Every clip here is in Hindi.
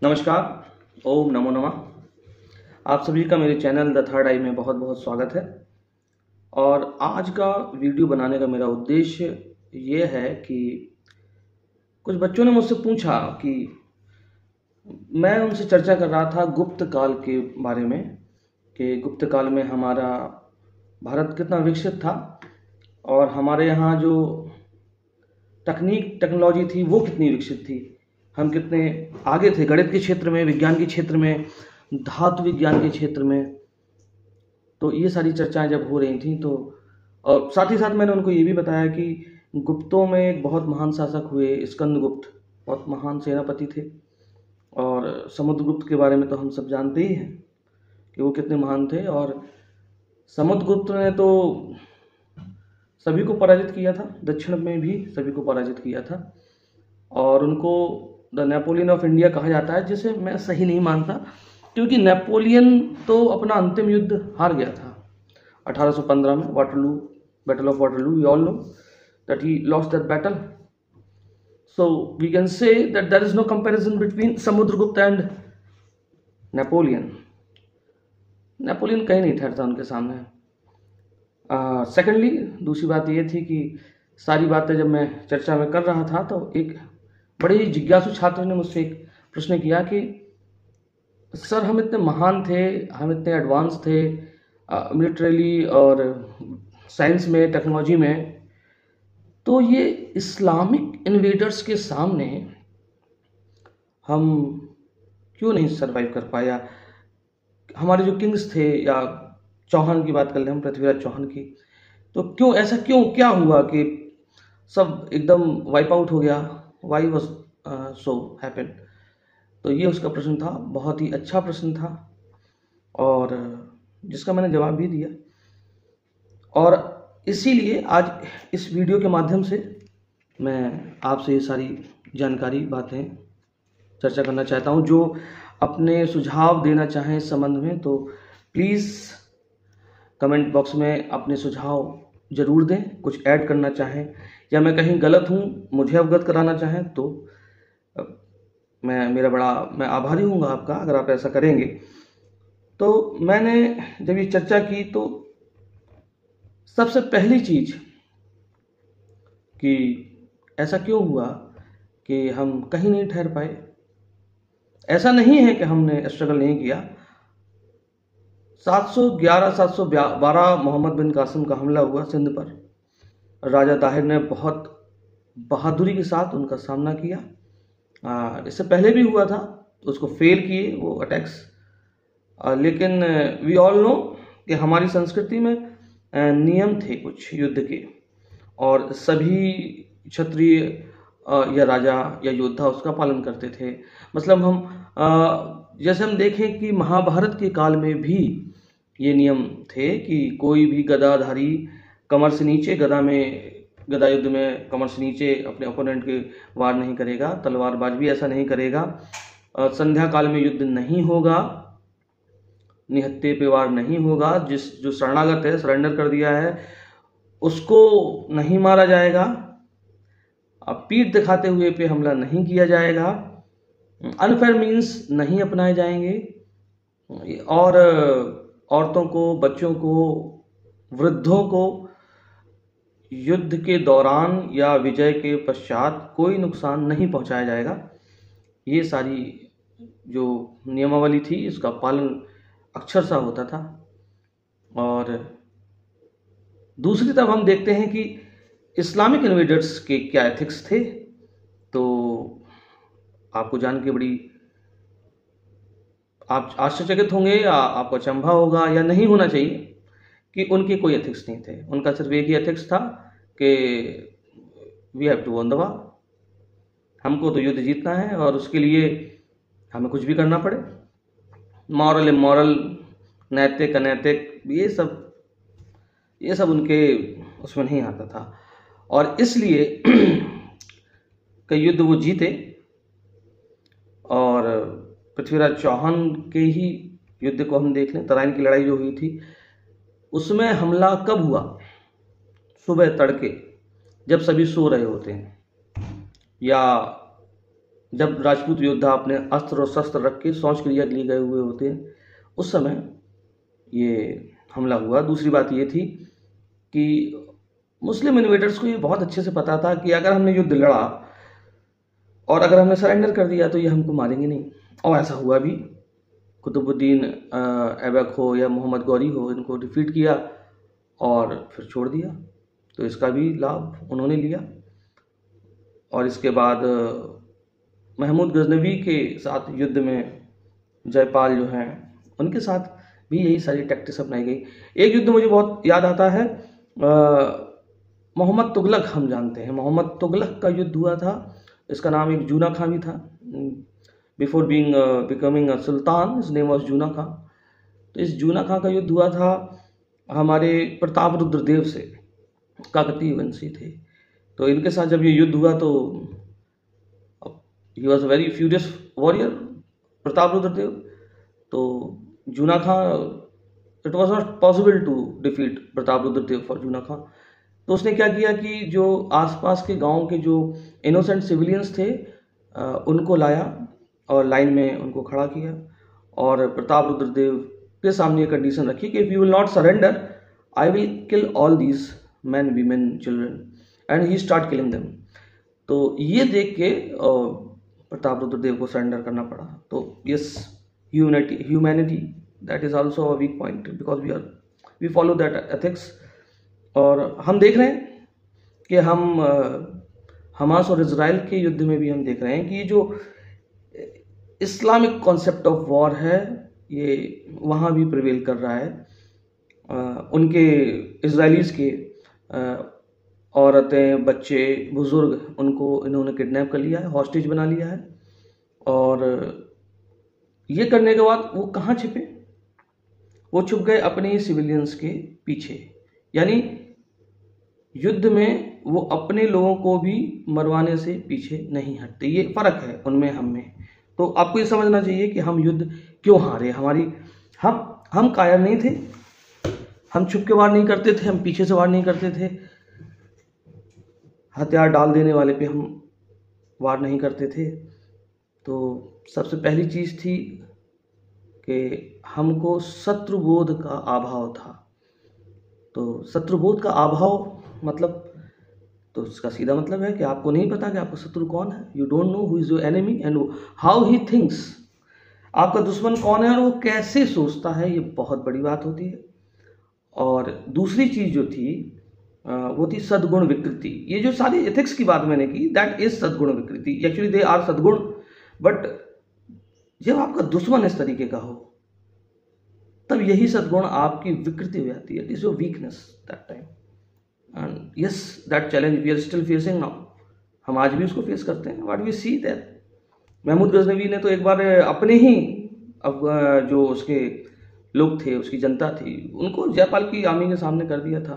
नमस्कार। ओम नमो नमः। आप सभी का मेरे चैनल द थर्ड आई में बहुत बहुत स्वागत है। और आज का वीडियो बनाने का मेरा उद्देश्य ये है कि कुछ बच्चों ने मुझसे पूछा कि मैं उनसे चर्चा कर रहा था गुप्त काल के बारे में कि गुप्त काल में हमारा भारत कितना विकसित था और हमारे यहाँ जो टेक्नोलॉजी थी वो कितनी विकसित थी, हम कितने आगे थे गणित के क्षेत्र में, विज्ञान के क्षेत्र में, धातु विज्ञान के क्षेत्र में। तो ये सारी चर्चाएं जब हो रही थी तो और साथ ही साथ मैंने उनको ये भी बताया कि गुप्तों में एक बहुत महान शासक हुए स्कंदगुप्त, बहुत महान सेनापति थे। और समुद्रगुप्त के बारे में तो हम सब जानते ही हैं कि वो कितने महान थे। और समुद्रगुप्त ने तो सभी को पराजित किया था, दक्षिण में भी सभी को पराजित किया था। और उनको द नेपोलियन ऑफ इंडिया कहा जाता है, जिसे मैं सही नहीं मानता, क्योंकि नेपोलियन तो अपना अंतिम युद्ध हार गया था 1815 में, Waterloo, battle of Waterloo. We all know that he lost that battle. So we can say that there is no comparison between Samudragupta and Napoleon. Napoleon कहीं नहीं ठहरता उनके सामने। सेकेंडली दूसरी बात ये थी कि सारी बातें जब मैं चर्चा में कर रहा था तो एक बड़े ही जिज्ञासु छात्र ने मुझसे एक प्रश्न किया कि सर, हम इतने महान थे, हम इतने एडवांस थे मिलिट्रीली और साइंस में, टेक्नोलॉजी में, तो ये इस्लामिक इन्वेडर्स के सामने हम क्यों नहीं सरवाइव कर पाया। हमारे जो किंग्स थे, या चौहान की बात कर लें हम, पृथ्वीराज चौहान की, तो क्यों ऐसा, क्यों क्या हुआ कि सब एकदम वाइप आउट हो गया। Why was so happen. तो ये उसका प्रश्न था, बहुत ही अच्छा प्रश्न था और जिसका मैंने जवाब भी दिया। और इसीलिए आज इस वीडियो के माध्यम से मैं आपसे ये सारी जानकारी, बातें चर्चा करना चाहता हूँ। जो अपने सुझाव देना चाहें इस संबंध में तो प्लीज़ कमेंट बॉक्स में अपने सुझाव ज़रूर दें। कुछ ऐड करना चाहें या मैं कहीं गलत हूँ मुझे अवगत कराना चाहें तो मैं आभारी हूँगा आपका अगर आप ऐसा करेंगे। तो मैंने जब ये चर्चा की तो सबसे पहली चीज़ कि ऐसा क्यों हुआ कि हम कहीं नहीं ठहर पाए। ऐसा नहीं है कि हमने स्ट्रगल नहीं किया। 712 मोहम्मद बिन कासिम का हमला हुआ सिंध पर। राजा ताहिर ने बहुत बहादुरी के साथ उनका सामना किया। इससे पहले भी हुआ था, उसको फेल किए वो अटैक्स। लेकिन वी ऑल नो कि हमारी संस्कृति में नियम थे कुछ युद्ध के, और सभी क्षत्रिय या राजा या योद्धा उसका पालन करते थे। मतलब हम जैसे हम देखें कि महाभारत के काल में भी ये नियम थे कि कोई भी गदाधारी कमर से नीचे, गदा युद्ध में कमर से नीचे अपने ओपोनेंट के वार नहीं करेगा, तलवारबाज भी ऐसा नहीं करेगा। संध्या काल में युद्ध नहीं होगा, निहत्थे पे वार नहीं होगा। जो शरणागत है, सरेंडर कर दिया है, उसको नहीं मारा जाएगा। पीठ दिखाते हुए पे हमला नहीं किया जाएगा। अनफेयर मीन्स नहीं अपनाए जाएंगे। और औरतों को, बच्चों को, वृद्धों को युद्ध के दौरान या विजय के पश्चात कोई नुकसान नहीं पहुंचाया जाएगा। ये सारी जो नियमावली थी इसका पालन अक्षरशः होता था। और दूसरी तरफ हम देखते हैं कि इस्लामिक इन्वेडर्स के क्या एथिक्स थे। तो आपको जान के बड़ी आप आश्चर्यचकित होंगे या आपको अचंभा होगा, या नहीं होना चाहिए, कि उनके कोई एथिक्स नहीं थे। उनका सिर्फ एक ही एथिक्स था कि we have to won the war. हमको तो युद्ध जीतना है और उसके लिए हमें कुछ भी करना पड़े। मॉरल इमॉरल, नैतिक अनैतिक, ये सब उनके उसमें नहीं आता था। और इसलिए कई युद्ध वो जीते। और पृथ्वीराज चौहान के ही युद्ध को हम देख लें, तराइन की लड़ाई जो हुई थी, उसमें हमला कब हुआ? सुबह तड़के, जब सभी सो रहे होते हैं, या जब राजपूत योद्धा अपने अस्त्र और शस्त्र रख के शौच क्रिया के लिए गए हुए होते हैं, उस समय ये हमला हुआ। दूसरी बात ये थी कि मुस्लिम इन्वेडर्स को ये बहुत अच्छे से पता था कि अगर हमने युद्ध लड़ा और अगर हमने सरेंडर कर दिया तो ये हमको मारेंगे नहीं, और ऐसा हुआ भी। कुतुबुद्दीन ऐबक हो या मोहम्मद गौरी हो, इनको डिफीट किया और फिर छोड़ दिया, तो इसका भी लाभ उन्होंने लिया। और इसके बाद महमूद गजनवी के साथ युद्ध में जयपाल जो हैं उनके साथ भी यही सारी टैक्टिक्स अपनाई गई। एक युद्ध मुझे बहुत याद आता है, मोहम्मद तुगलक, हम जानते हैं मोहम्मद तुगलक का युद्ध हुआ था। इसका नाम एक जूना खां भी था। Before becoming a sultan his name was Juna Khan. तो इस जूना खां का युद्ध हुआ था हमारे प्रताप रुद्रदेव से, काकतीय वंशी थे। तो इनके साथ जब ये युद्ध हुआ तो he was a very furious warrior, Pratap Rudradev. तो Juna Khan, it was not possible to defeat Pratap Rudradev for Juna Khan. तो उसने क्या किया कि जो आसपास के गांव के जो इनोसेंट सिविलियंस थे उनको लाया और लाइन में उनको खड़ा किया, और प्रताप रुद्रदेव के सामने ये कंडीशन रखी कि if you will not surrender I will kill all these man, women, children, and he start killing them. तो ये देख के प्रताप रुद्रदेव को सरेंडर करना पड़ा। तो yes, humanity that is also a weak point because we follow that ethics. और हम देख रहे हैं कि हम हमास और इजराइल के युद्ध में भी हम देख रहे हैं कि जो इस्लामिक कॉन्सेप्ट ऑफ वॉर है ये वहाँ भी प्रिवेल कर रहा है। उनके इजराइलीज के औरतें, बच्चे, बुजुर्ग, उनको इन्होंने किडनैप कर लिया है, हॉस्टेज बना लिया है। और ये करने के बाद वो कहाँ छिपे? वो छुप गए अपने ही सिविलियंस के पीछे। यानी युद्ध में वो अपने लोगों को भी मरवाने से पीछे नहीं हटते। ये फर्क है उनमें, हम में। तो आपको ये समझना चाहिए कि हम युद्ध क्यों हारे। हम कायर नहीं थे, हम छुप के वार नहीं करते थे, हम पीछे से वार नहीं करते थे, हथियार डाल देने वाले पे हम वार नहीं करते थे। तो सबसे पहली चीज़ थी कि हमको शत्रुबोध का अभाव था। तो शत्रुबोध का अभाव मतलब, तो इसका सीधा मतलब है कि आपको नहीं पता कि आपका शत्रु कौन है। You don't know who is your enemy and how he thinks. आपका दुश्मन कौन है और वो कैसे सोचता है, ये बहुत बड़ी बात होती है। और दूसरी चीज़ जो थी वो थी सद्गुण विकृति। ये जो सारी एथिक्स की बात मैंने की, दैट इज सद्गुण विकृति। एक्चुअली दे आर सद्गुण, बट जब आपका दुश्मन इस तरीके का हो तब यही सद्गुण आपकी विकृति हो जाती है। It is your weakness that time. And yes, that challenge we are still facing now. हम आज भी उसको फेस करते हैं। What we see that Mahmud Ghaznavi ने तो एक बार अपने ही जो उसके लोग थे, उसकी जनता थी, उनको जयपाल की आर्मी के सामने कर दिया था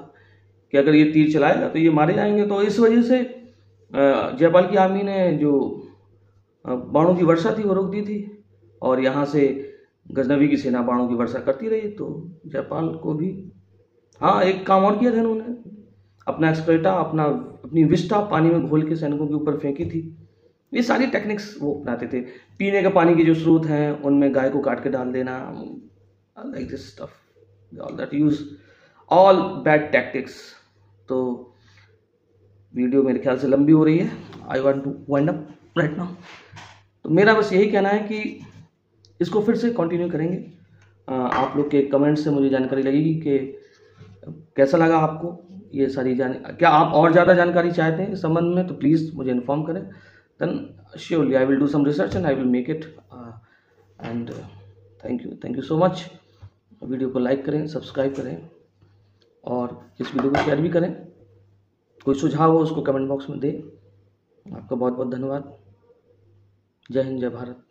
कि अगर ये तीर चलाएगा तो ये मारे जाएंगे। तो इस वजह से जयपाल की आर्मी ने जो बाणों की वर्षा थी वो रोक दी थी, और यहाँ से गजनवी की सेना बाणों की वर्षा करती रही। तो जयपाल को भी एक काम और किया था इन्होंने, अपना एक्सक्रेटा, अपनी विस्टा पानी में घोल के सैनिकों के ऊपर फेंकी थी। ये सारी टेक्निक्स वो अपनाते थे। पीने के पानी के जो स्रोत हैं उनमें गाय को काट के डाल देना, like this stuff, all that use all bad tactics. तो वीडियो मेरे ख्याल से लंबी हो रही है। I want to wind up right now. तो मेरा बस यही कहना है कि इसको फिर से कंटिन्यू करेंगे। आप लोग के कमेंट से मुझे जानकारी लगेगी कि कैसा लगा आपको ये सारी क्या आप और ज़्यादा जानकारी चाहते हैं इस संबंध में, तो प्लीज़ मुझे इन्फॉर्म करें। Then surely I will do some research and I will make it. And thank you so much. Video को लाइक करें, सब्सक्राइब करें और इस वीडियो को शेयर भी करें। कोई सुझाव हो उसको कमेंट बॉक्स में दें। आपका बहुत बहुत धन्यवाद। जय हिंद, जय भारत।